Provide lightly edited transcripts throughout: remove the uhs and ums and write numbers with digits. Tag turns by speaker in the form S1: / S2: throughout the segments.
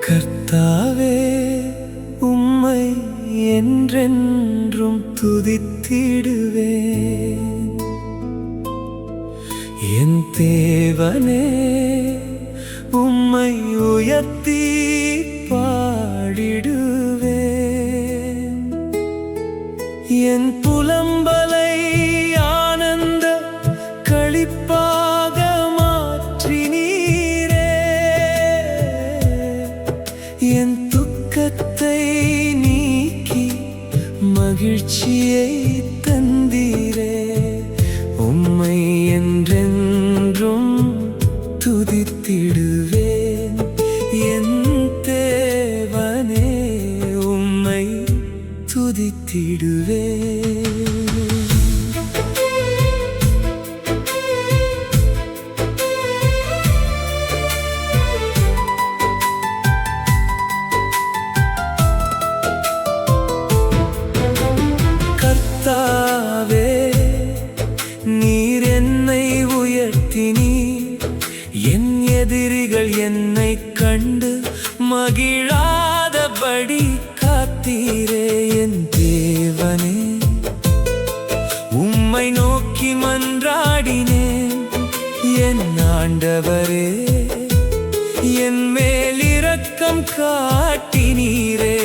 S1: கர்த்தாவே உம்மை என்றென்றும் துதித்திடுவேன். என் தேவனே உம்மை உயர்த்தி பாடிடுவேன். என் புலம்பலை ஆனந்த களிப்பாக மாற்றினீரே. என் துக்கத்தை நீக்கி மகிழ்ச்சியை தந்தீரே. உம்மை என்றென்றும் துதித்திடுவேன். என் தேவனே உம்மை துதித்திடுவேன். கர்த்தாவே நீர் என்னை உயர்த்தினீர். என் எதிரிகள் என்னை கண்டு மகிழாதபடி காத்தீரே. என் தேவனே உம்மை நோக்கி மன்றாடினேன். என் ஆண்டவரே என் மேல் இரக்கம் காட்டினீரே.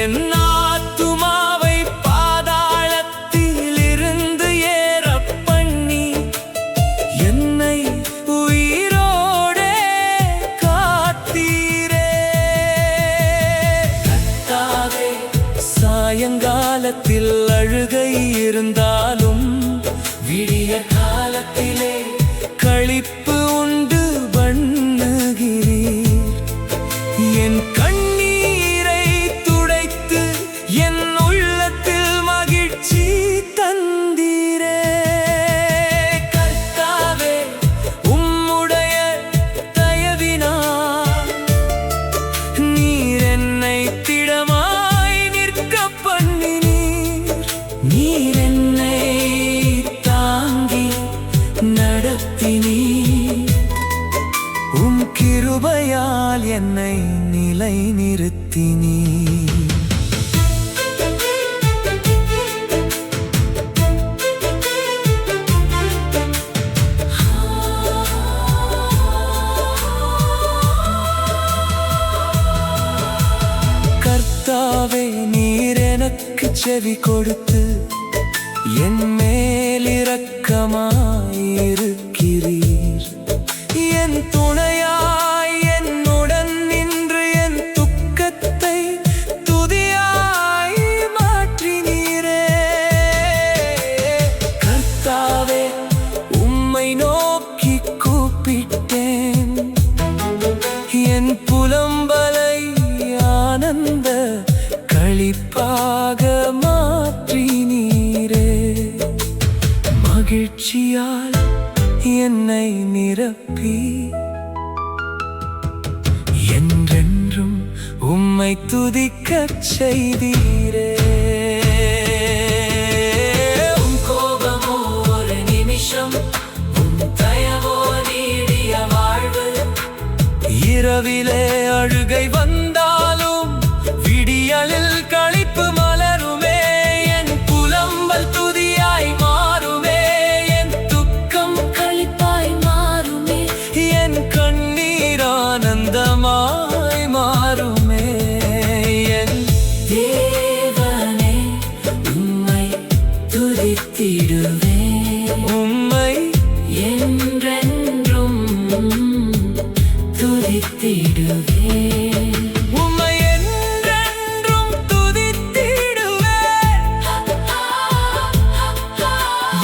S1: என் ஆத்துமாவை பாதாளத்தில் இருந்து ஏறப் பண்ணி என்னை உயிரோடே காத்தீரே. கர்த்தாவே சாயங்காலத்தில் அழுகை இருந்தாலும் விடிய காலத்திலே களிப்பு உண்டு பண்ணுகிறீர். என் கண்ணீரை துடைத்து என் உள்ளத்தில் மகிழ்ச்சி தந்தீரே. கர்த்தாவே உம்முடைய தயவினால் நீர் என்னை திடமாய் நிற்க பண்ணினீர். நீர் என்னை தாங்கி நடத்தினீர். உம் கிருபையால் என்னை நிலை நிறுத்தினீர். கர்த்தாவே நீர் எனக்கு செவி கொடுத்து என் மேல் இரக்கமாயிருக்கிறீர். என் துணையாய் என்னுடன் நின்று என் துக்கத்தை துதியாய் மாற்றினீரே. கர்த்தாவே உம்மை நோக்கி கூப்பிட்டேன். என் புலம்பலை ஆனந்த களிப்பாக மாற்றினீரே. மகிழ்ச்சியால் என்னை நிரப்பி என்றென்றும் உம்மை துதிக்கச் செய்தீரே. உம் கோபமோ ஒரு நிமிஷம், உம் தயவோ நீடிய வாழ்வு. இரவிலே அழுகை வந்தாலும் விடியலில் களிப்பு மலருமே. என் புலம்பல் துதியாய் மாறுமே. என் துக்கம் களிப்பாய் மாறுமே. என் கண்ணீர் ஆனந்தமாய் மாறுமே. என் தேவனே உம்மை துதித்திடுவேன். உம்மை என்றென்றும் துதித்திடுவேன். உம்மை என்றென்றும் துதித்திடுவேன்.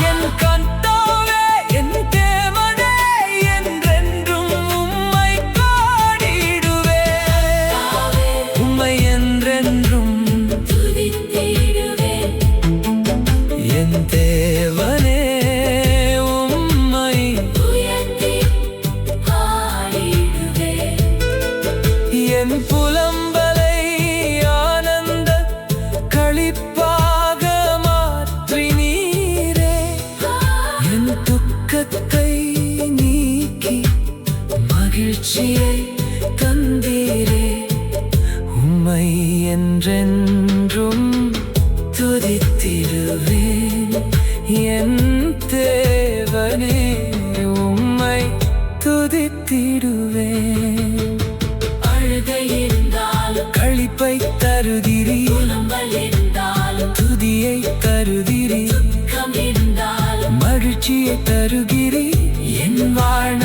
S1: என் கர்த்தாவே என் தேவனே என்றென்றும் உம்மை பாடிடுவேன். உம்மை என்றென்றும் துதித்திடுவேன். என் தேவனே உம்மை உயர்த்தி பாடிடுவேன். என் புலம்பலை ஆனந்த களிப்பாக மாற்றினீரே. என் துக்கத்தை நீக்கி மகிழ்ச்சியை தந்தீரே. என்றென்றும் துதித்திடுவேன் என் தேவனே உம்மை துதித்திடுவேன்.
S2: அழுகை இருந்தாலும்
S1: களிப்பை தருகிறீர்,
S2: புலம்பல் இருந்தாலும்
S1: துதியை தருகிறீர்,
S2: துக்கம் இருந்தாலும்
S1: மகிழ்ச்சியை தருகிறீர். என் வாழ்நாள்